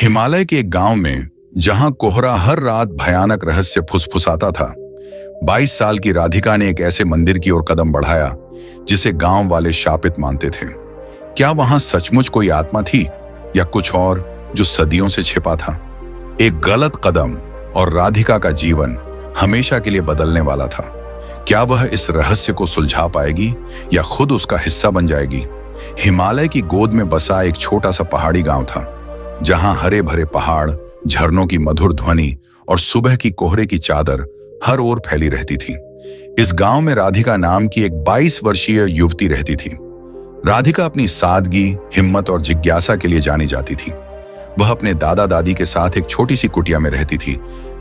हिमालय के एक गांव में, जहां कोहरा हर रात भयानक रहस्य फुसफुसाता था, 22 साल की राधिका ने एक ऐसे मंदिर की ओर कदम बढ़ाया जिसे गांव वाले शापित मानते थे। क्या वहां सचमुच कोई आत्मा थी या कुछ और जो सदियों से छिपा था? एक गलत कदम और राधिका का जीवन हमेशा के लिए बदलने वाला था। क्या वह इस रहस्य को सुलझा पाएगी या खुद उसका हिस्सा बन जाएगी? हिमालय की गोद में बसा एक छोटा सा पहाड़ी गांव था, जहां हरे भरे पहाड़, झरनों की मधुर ध्वनि और सुबह की कोहरे की चादर हर ओर फैली रहती थी। इस गांव में राधिका नाम की एक 22 वर्षीय युवती रहती थी। राधिका अपनी सादगी, हिम्मत और जिज्ञासा के लिए जानी जाती थी। वह अपने दादा दादी के साथ एक छोटी सी कुटिया में रहती थी,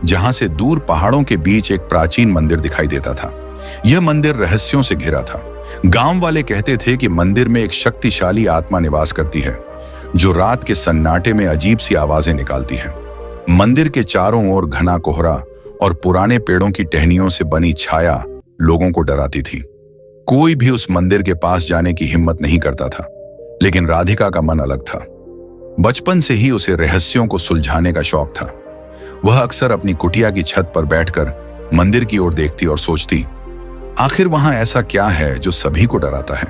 जहां से दूर पहाड़ों के बीच एक प्राचीन मंदिर दिखाई देता था। यह मंदिर रहस्यों से घिरा था। गांव वाले कहते थे कि मंदिर में एक शक्तिशाली आत्मा निवास करती है, जो रात के सन्नाटे में अजीब सी आवाजें निकालती है। मंदिर के चारों ओर घना कोहरा और पुराने पेड़ों की टहनियों से बनी छाया लोगों को डराती थी। कोई भी उस मंदिर के पास जाने की हिम्मत नहीं करता था, लेकिन राधिका का मन अलग था। बचपन से ही उसे रहस्यों को सुलझाने का शौक था। वह अक्सर अपनी कुटिया की छत पर बैठकर मंदिर की ओर देखती और सोचती, आखिर वहां ऐसा क्या है जो सभी को डराता है?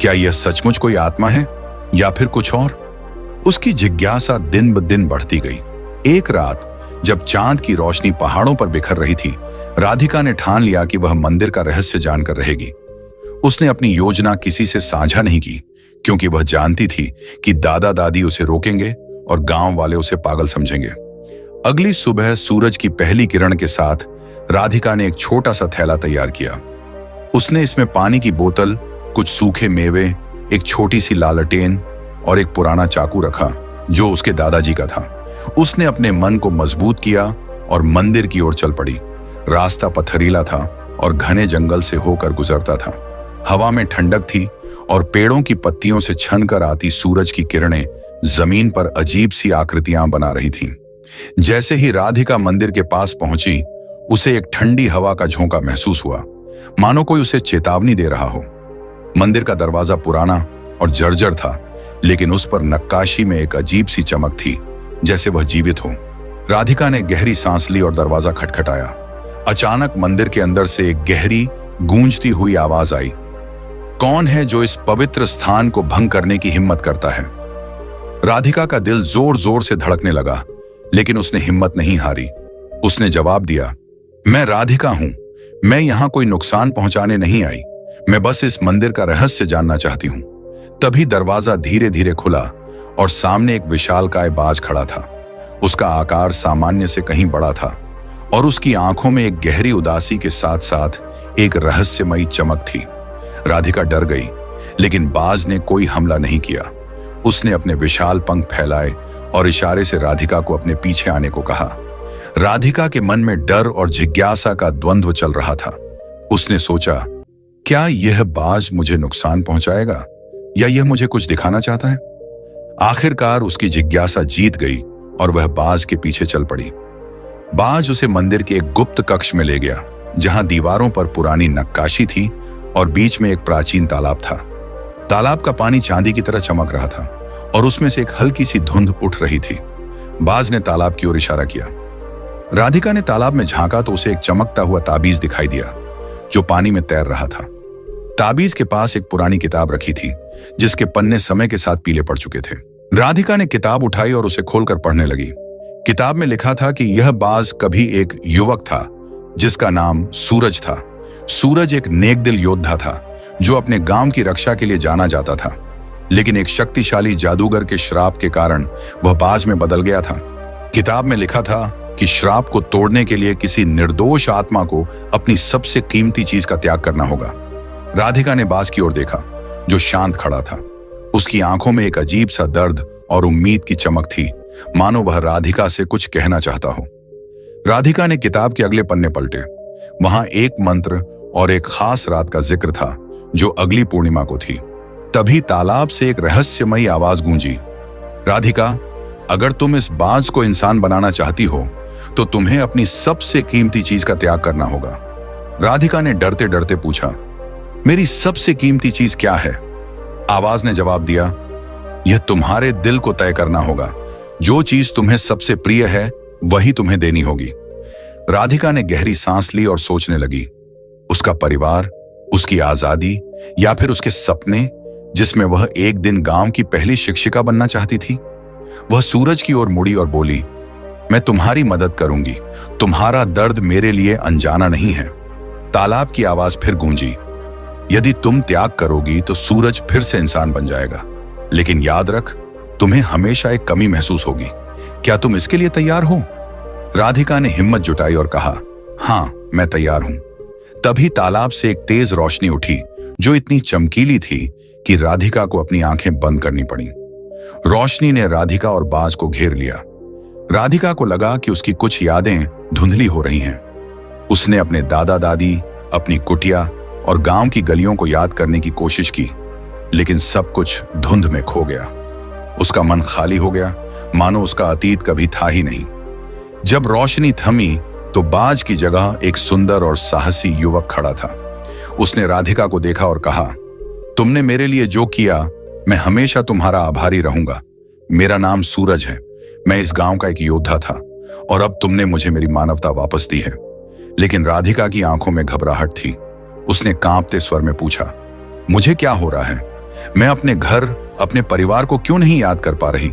क्या यह सचमुच कोई आत्मा है या फिर कुछ और? उसकी जिज्ञासा दिन ब दिन बढ़ती गई। एक रात जब चांद की रोशनी पहाड़ों पर बिखर रही थी, राधिका ने ठान लिया कि वह मंदिर का रहस्य जानकर रहेगी। उसने अपनी योजना किसी से साझा नहीं की, क्योंकि वह जानती थी कि दादा दादी उसे रोकेंगे और गांव वाले उसे पागल समझेंगे। अगली सुबह सूरज की पहली किरण के साथ राधिका ने एक छोटा सा थैला तैयार किया। उसने इसमें पानी की बोतल, कुछ सूखे मेवे, एक छोटी सी लालटेन और एक पुराना चाकू रखा, जो उसके दादाजी का था। उसने अपने मन को मजबूत किया और मंदिर की ओर चल पड़ी। रास्ता पथरीला था और घने जंगल से होकर गुजरता था। हवा में ठंडक थी और पेड़ों की पत्तियों से छनकर आती सूरज की किरणें जमीन पर अजीब सी आकृतियां बना रही थीं। जैसे ही राधिका मंदिर के पास पहुंची, उसे एक ठंडी हवा का झोंका महसूस हुआ, मानो कोई उसे चेतावनी दे रहा हो। मंदिर का दरवाजा पुराना और जर्जर था, लेकिन उस पर नक्काशी में एक अजीब सी चमक थी, जैसे वह जीवित हो। राधिका ने गहरी सांस ली और दरवाजा खटखटाया। अचानक मंदिर के अंदर से एक गहरी, गूंजती हुई आवाज आई, कौन है जो इस पवित्र स्थान को भंग करने की हिम्मत करता है? राधिका का दिल जोर जोर से धड़कने लगा, लेकिन उसने हिम्मत नहीं हारी। उसने जवाब दिया, मैं राधिका हूं। मैं यहां कोई नुकसान पहुंचाने नहीं आई। मैं बस इस मंदिर का रहस्य जानना चाहती हूं। तभी दरवाजा धीरे धीरे खुला और सामने एक विशालकाय बाज खड़ा था। उसका आकार सामान्य से कहीं बड़ा था और उसकी आंखों में एक गहरी उदासी के साथ साथ एक रहस्यमयी चमक थी। राधिका डर गई, लेकिन बाज ने कोई हमला नहीं किया। उसने अपने विशाल पंख फैलाए और इशारे से राधिका को अपने पीछे आने को कहा। राधिका के मन में डर और जिज्ञासा का द्वंद्व चल रहा था। उसने सोचा, क्या यह बाज मुझे नुकसान पहुंचाएगा या यह मुझे कुछ दिखाना चाहता है? आखिरकार उसकी जिज्ञासा जीत गई और वह बाज के पीछे चल पड़ी। बाज उसे मंदिर के एक गुप्त कक्ष में ले गया, जहां दीवारों पर पुरानी नक्काशी थी और बीच में एक प्राचीन तालाब था। तालाब का पानी चांदी की तरह चमक रहा था और उसमें से एक हल्की सी धुंध उठ रही थी। बाज ने तालाब की ओर इशारा किया। राधिका ने तालाब में झांका तो उसे एक चमकता हुआ ताबीज दिखाई दिया, जो पानी में तैर रहा था। ताबीज के पास एक पुरानी किताब रखी थी, जिसके पन्ने समय के साथ पीले पड़ चुके थे। राधिका ने किताब उठाई और उसे खोलकर पढ़ने लगी। किताब में लिखा था कि यह बाज कभी एक युवक था, जिसका नाम सूरज था। सूरज एक नेकदिल योद्धा था, जो अपने गांव की रक्षा के लिए जाना जाता था, लेकिन एक शक्तिशाली जादूगर के श्राप के कारण वह बाज में बदल गया था। किताब में लिखा था कि श्राप को तोड़ने के लिए किसी निर्दोष आत्मा को अपनी सबसे कीमती चीज का त्याग करना होगा। राधिका ने बाज की ओर देखा, जो शांत खड़ा था। उसकी आंखों में एक अजीब सा दर्द और उम्मीद की चमक थी, मानो वह राधिका से कुछ कहना चाहता हो। राधिका ने किताब के अगले पन्ने पलटे। वहां एक मंत्र और एक खास रात का जिक्र था, जो अगली पूर्णिमा को थी। तभी तालाब से एक रहस्यमयी आवाज गूंजी, राधिका, अगर तुम इस बाज को इंसान बनाना चाहती हो, तो तुम्हें अपनी सबसे कीमती चीज का त्याग करना होगा। राधिका ने डरते डरते पूछा, मेरी सबसे कीमती चीज क्या है? आवाज ने जवाब दिया, यह तुम्हारे दिल को तय करना होगा, जो चीज तुम्हें सबसे प्रिय है वही तुम्हें देनी होगी। राधिका ने गहरी सांस ली और सोचने लगी, उसका परिवार, उसकी आजादी या फिर उसके सपने जिसमें वह एक दिन गांव की पहली शिक्षिका बनना चाहती थी। वह सूरज की ओर मुड़ी और बोली, मैं तुम्हारी मदद करूंगी, तुम्हारा दर्द मेरे लिए अनजाना नहीं है। तालाब की आवाज फिर गूंजी, यदि तुम त्याग करोगी तो सूरज फिर से इंसान बन जाएगा, लेकिन याद रख, तुम्हें हमेशा एक कमी महसूस होगी। क्या तुम इसके लिए तैयार हो? राधिका ने हिम्मत जुटाई और कहा, हां, मैं तैयार हूं। तभी तालाब से एक तेज रोशनी उठी जो इतनी चमकीली थी कि राधिका को अपनी आंखें बंद करनी पड़ी। रोशनी ने राधिका और बाज को घेर लिया। राधिका को लगा कि उसकी कुछ यादें धुंधली हो रही हैं। उसने अपने दादा दादी, अपनी कुटिया और गांव की गलियों को याद करने की कोशिश की, लेकिन सब कुछ धुंध में खो गया। उसका मन खाली हो गया, मानो उसका अतीत कभी था ही नहीं। जब रोशनी थमी तो बाज की जगह एक सुंदर और साहसी युवक खड़ा था। उसने राधिका को देखा और कहा, तुमने मेरे लिए जो किया, मैं हमेशा तुम्हारा आभारी रहूंगा। मेरा नाम सूरज है, मैं इस गांव का एक योद्धा था और अब तुमने मुझे मेरी मानवता वापस दी है। लेकिन राधिका की आंखों में घबराहट थी। उसने कांपते स्वर में पूछा, मुझे क्या हो रहा है? मैं अपने घर, अपने परिवार को क्यों नहीं याद कर पा रही?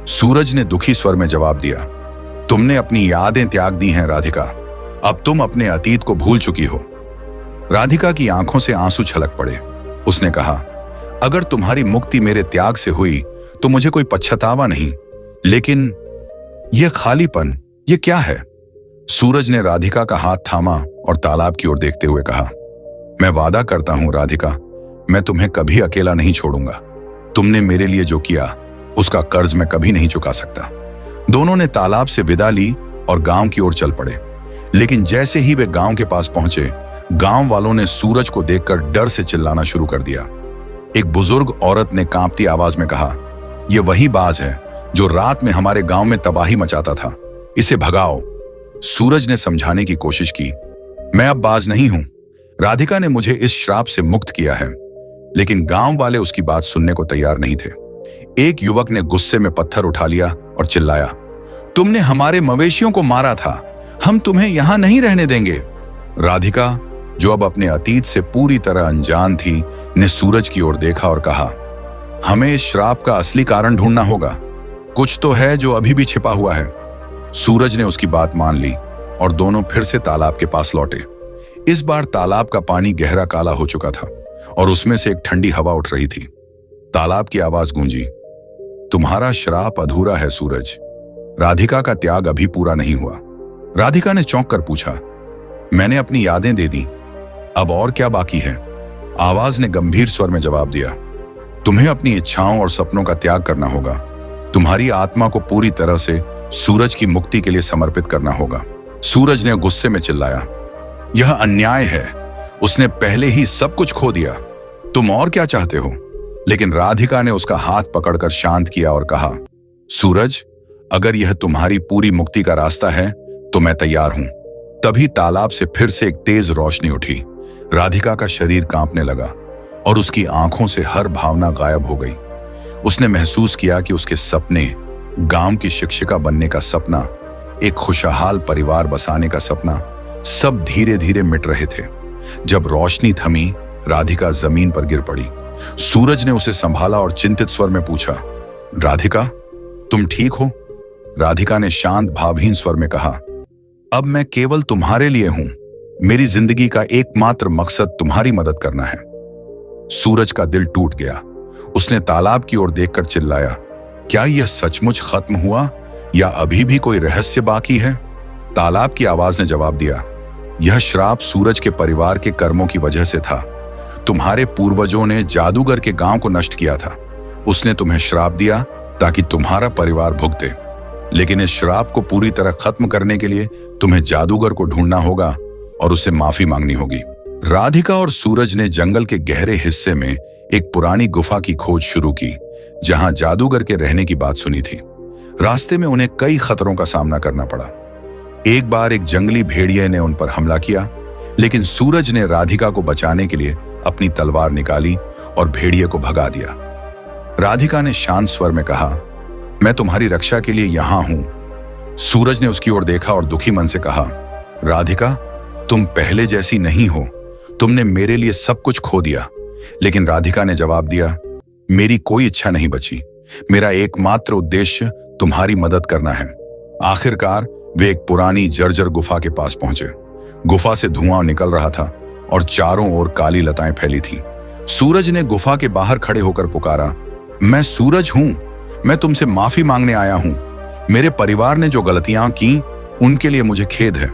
सूरज ने दुखी स्वर में जवाब दिया, तुमने अपनी यादें त्याग दी हैं राधिका, अब तुम अपने अतीत को भूल चुकी हो। राधिका की आंखों से आंसू छलक पड़े। उसने कहा, अगर तुम्हारी मुक्ति मेरे त्याग से हुई तो मुझे कोई पछतावा नहीं, लेकिन यह खालीपन, यह क्या है? सूरज ने राधिका का हाथ थामा और तालाब की ओर देखते हुए कहा, मैं वादा करता हूं राधिका, मैं तुम्हें कभी अकेला नहीं छोड़ूंगा। तुमने मेरे लिए जो किया उसका कर्ज मैं कभी नहीं चुका सकता। दोनों ने तालाब से विदा ली और गांव की ओर चल पड़े। लेकिन जैसे ही वे गांव के पास पहुंचे, गांव वालों ने सूरज को देखकर डर से चिल्लाना शुरू कर दिया। एक बुजुर्ग औरत ने कांपती आवाज में कहा, यह वही बाज है जो रात में हमारे गांव में तबाही मचाता था, इसे भगाओ। सूरज ने समझाने की कोशिश की, मैं अब बाज नहीं हूं, राधिका ने मुझे इस श्राप से मुक्त किया है। लेकिन गांव वाले उसकी बात सुनने को तैयार नहीं थे। एक युवक ने गुस्से में पत्थर उठा लिया और चिल्लाया, तुमने हमारे मवेशियों को मारा था, हम तुम्हें यहां नहीं रहने देंगे। राधिका, जो अब अपने अतीत से पूरी तरह अनजान थी, ने सूरज की ओर देखा और कहा, हमें इस श्राप का असली कारण ढूंढना होगा। कुछ तो है जो अभी भी छिपा हुआ है। सूरज ने उसकी बात मान ली और दोनों फिर से तालाब के पास लौटे। इस बार तालाब का पानी गहरा काला हो चुका था और उसमें से एक ठंडी हवा उठ रही थी। तालाब की आवाज गूंजी, तुम्हारा श्राप अधूरा है सूरज, राधिका का त्याग अभी पूरा नहीं हुआ। राधिका ने चौंक कर पूछा, मैंने अपनी यादें दे दी, अब और क्या बाकी है? आवाज ने गंभीर स्वर में जवाब दिया, तुम्हें अपनी इच्छाओं और सपनों का त्याग करना होगा। तुम्हारी आत्मा को पूरी तरह से सूरज की मुक्ति के लिए समर्पित करना होगा। सूरज ने गुस्से में चिल्लाया, यह अन्याय है, उसने पहले ही सब कुछ खो दिया, तुम और क्या चाहते हो? लेकिन राधिका ने उसका हाथ पकड़कर शांत किया और कहा, सूरज, अगर यह तुम्हारी पूरी मुक्ति का रास्ता है तो मैं तैयार हूं। तभी तालाब से फिर से एक तेज रोशनी उठी। राधिका का शरीर कांपने लगा और उसकी आंखों से हर भावना गायब हो गई। उसने महसूस किया कि उसके सपने, गांव की शिक्षिका बनने का सपना, एक खुशहाल परिवार बसाने का सपना, सब धीरे धीरे मिट रहे थे। जब रोशनी थमी, राधिका जमीन पर गिर पड़ी। सूरज ने उसे संभाला और चिंतित स्वर में पूछा, राधिका, तुम ठीक हो? राधिका ने शांत भावहीन स्वर में कहा, अब मैं केवल तुम्हारे लिए हूं, मेरी जिंदगी का एकमात्र मकसद तुम्हारी मदद करना है। सूरज का दिल टूट गया। उसने तालाब की ओर देखकर चिल्लाया, क्या यह सचमुच खत्म हुआ या अभी भी कोई रहस्य बाकी है? तालाब की आवाज ने जवाब दिया, यह श्राप सूरज के परिवार के कर्मों की वजह से था। तुम्हारे पूर्वजों ने जादूगर के गांव को नष्ट किया था। उसने तुम्हें श्राप दिया ताकि तुम्हारा परिवार भुगते। लेकिन इस श्राप को पूरी तरह खत्म करने के लिए तुम्हें जादूगर को ढूंढना होगा और उससे माफी मांगनी होगी। राधिका और सूरज ने जंगल के गहरे हिस्से में एक पुरानी गुफा की खोज शुरू की, जहां जादूगर के रहने की बात सुनी थी। रास्ते में उन्हें कई खतरों का सामना करना पड़ा। एक बार एक जंगली भेड़िए ने उन पर हमला किया, लेकिन सूरज ने राधिका को बचाने के लिए अपनी तलवार निकाली और भेड़िए को भगा दिया। राधिका ने शांत स्वर में कहा, मैं तुम्हारी रक्षा के लिए यहां हूं। सूरज ने उसकी ओर देखा और दुखी मन से कहा, राधिका, तुम पहले जैसी नहीं हो। तुमने मेरे लिए सब कुछ खो दिया। लेकिन राधिका ने जवाब दिया, मेरी कोई इच्छा नहीं बची। मेरा एकमात्र उद्देश्य तुम्हारी मदद करना है। आखिरकार वे एक पुरानी जर्जर गुफा के पास पहुंचे। गुफा से धुआं निकल रहा था और चारों ओर काली लताएं फैली थीं। सूरज ने गुफा के बाहर खड़े होकर पुकारा, मैं सूरज हूं। मैं तुमसे माफी मांगने आया हूं। मेरे परिवार ने जो गलतियां की उनके लिए मुझे खेद है।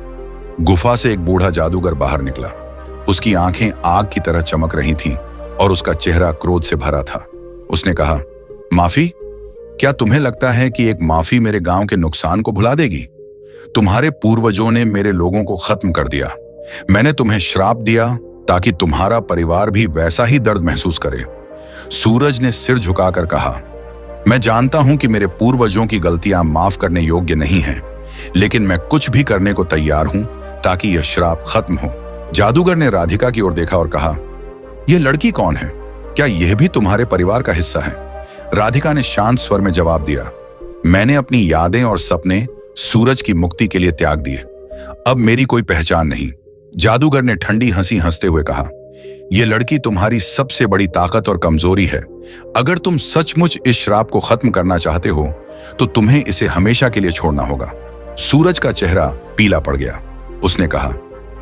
गुफा से एक बूढ़ा जादूगर बाहर निकला। उसकी आंखें आग की तरह चमक रही थीं और उसका चेहरा क्रोध से भरा था। उसने कहा, माफी? क्या तुम्हें लगता है कि एक माफी मेरे गांव के नुकसान को भुला देगी? तुम्हारे पूर्वजों ने मेरे लोगों को खत्म कर दिया। मैंने तुम्हें श्राप दिया ताकि तुम्हारा परिवार भी वैसा ही दर्द महसूस करे। सूरज ने सिर झुकाकर कहा, मैं जानता हूं कि मेरे पूर्वजों की गलतियां माफ करने योग्य नहीं हैं, लेकिन मैं कुछ भी करने को तैयार हूं ताकि यह श्राप खत्म हो। जादूगर ने राधिका की ओर देखा और कहा, यह लड़की कौन है? क्या यह भी तुम्हारे परिवार का हिस्सा है? राधिका ने शांत स्वर में जवाब दिया, मैंने अपनी यादें और सपने सूरज की मुक्ति के लिए त्याग दिए। अब मेरी कोई पहचान नहीं। जादूगर ने ठंडी हंसी हंसते हुए कहा, यह लड़की तुम्हारी सबसे बड़ी ताकत और कमजोरी है। अगर तुम सचमुच इस श्राप को खत्म करना चाहते हो तो तुम्हें इसे हमेशा के लिए छोड़ना होगा। सूरज का चेहरा पीला पड़ गया। उसने कहा,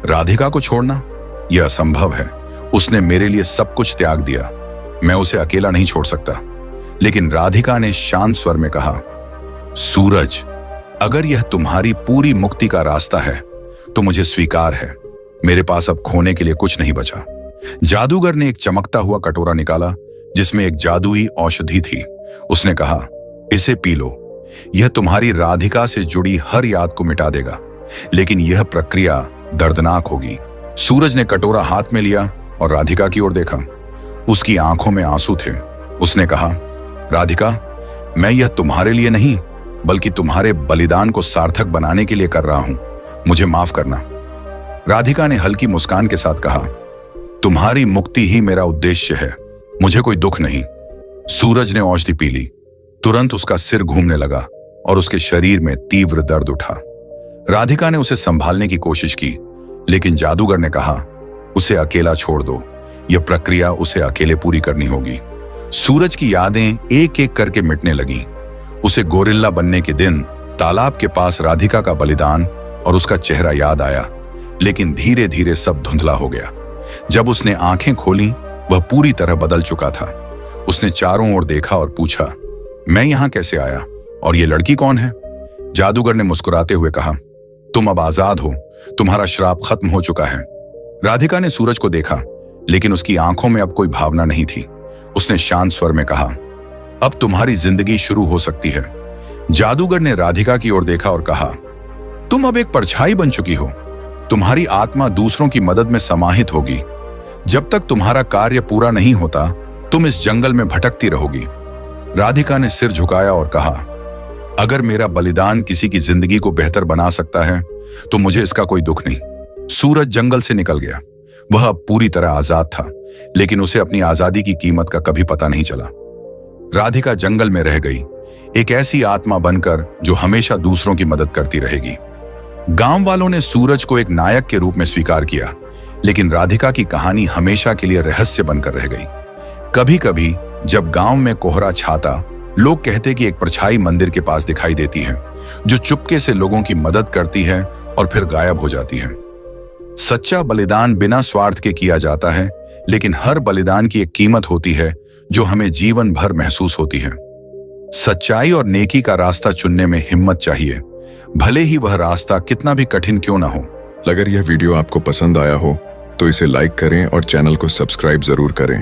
राधिका को छोड़ना? यह असंभव है। उसने मेरे लिए सब कुछ त्याग दिया। मैं उसे अकेला नहीं छोड़ सकता। लेकिन राधिका ने शांत स्वर में कहा, सूरज, अगर यह तुम्हारी पूरी मुक्ति का रास्ता है तो मुझे स्वीकार है। मेरे पास अब खोने के लिए कुछ नहीं बचा। जादूगर ने एक चमकता हुआ कटोरा निकाला जिसमें एक जादुई औषधि थी। उसने कहा, इसे पी लो। यह तुम्हारी राधिका से जुड़ी हर याद को मिटा देगा, लेकिन यह प्रक्रिया दर्दनाक होगी। सूरज ने कटोरा हाथ में लिया और राधिका की ओर देखा। उसकी आंखों में आंसू थे। उसने कहा, राधिका, मैं यह तुम्हारे लिए नहीं बल्कि तुम्हारे बलिदान को सार्थक बनाने के लिए कर रहा हूं। मुझे माफ करना। राधिका ने हल्की मुस्कान के साथ कहा, तुम्हारी मुक्ति ही मेरा उद्देश्य है। मुझे कोई दुख नहीं। सूरज ने औषधि पी ली। तुरंत उसका सिर घूमने लगा और उसके शरीर में तीव्र दर्द उठा। राधिका ने उसे संभालने की कोशिश की, लेकिन जादूगर ने कहा, उसे अकेला छोड़ दो। यह प्रक्रिया उसे अकेले पूरी करनी होगी। सूरज की यादें एक एक करके मिटने लगीं। उसे गोरिल्ला बनने के दिन, तालाब के पास राधिका का बलिदान और उसका चेहरा याद आया, लेकिन धीरे धीरे सब धुंधला हो गया। जब उसने आंखें खोली, वह पूरी तरह बदल चुका था। उसने चारों ओर देखा और पूछा, मैं यहां कैसे आया और ये लड़की कौन है? जादूगर ने मुस्कुराते हुए कहा, तुम अब आजाद हो। तुम्हारा श्राप खत्म हो चुका है। राधिका ने सूरज को देखा, लेकिन उसकी आंखों में अब कोई भावना नहीं थी। उसने शांत स्वर में कहा, अब तुम्हारी जिंदगी शुरू हो सकती है। जादूगर ने राधिका की ओर देखा और कहा, तुम अब एक परछाई बन चुकी हो। तुम्हारी आत्मा दूसरों की मदद में समाहित होगी। जब तक तुम्हारा कार्य पूरा नहीं होता, तुम इस जंगल में भटकती रहोगी। राधिका ने सिर झुकाया और कहा, अगर मेरा बलिदान किसी की जिंदगी को बेहतर बना सकता है तो मुझे इसका कोई दुख नहीं। सूरज जंगल से निकल गया। वह अब पूरी तरह आजाद था, लेकिन उसे अपनी आजादी की कीमत का कभी पता नहीं चला। राधिका जंगल में रह गई, एक ऐसी आत्मा बनकर जो हमेशा दूसरों की मदद करती रहेगी। गांव वालों ने सूरज को एक नायक के रूप में स्वीकार किया, लेकिन राधिका की कहानी हमेशा के लिए रहस्य बनकर रह गई। कभी कभी जब गांव में कोहरा छाता, लोग कहते कि एक परछाई मंदिर के पास दिखाई देती है, जो चुपके से लोगों की मदद करती है और फिर गायब हो जाती है। सच्चा बलिदान बिना स्वार्थ के किया जाता है, लेकिन हर बलिदान की एक कीमत होती है जो हमें जीवन भर महसूस होती है। सच्चाई और नेकी का रास्ता चुनने में हिम्मत चाहिए, भले ही वह रास्ता कितना भी कठिन क्यों ना हो। अगर यह वीडियो आपको पसंद आया हो तो इसे लाइक करें और चैनल को सब्सक्राइब जरूर करें।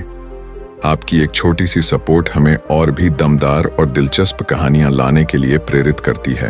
आपकी एक छोटी सी सपोर्ट हमें और भी दमदार और दिलचस्प कहानियां लाने के लिए प्रेरित करती है।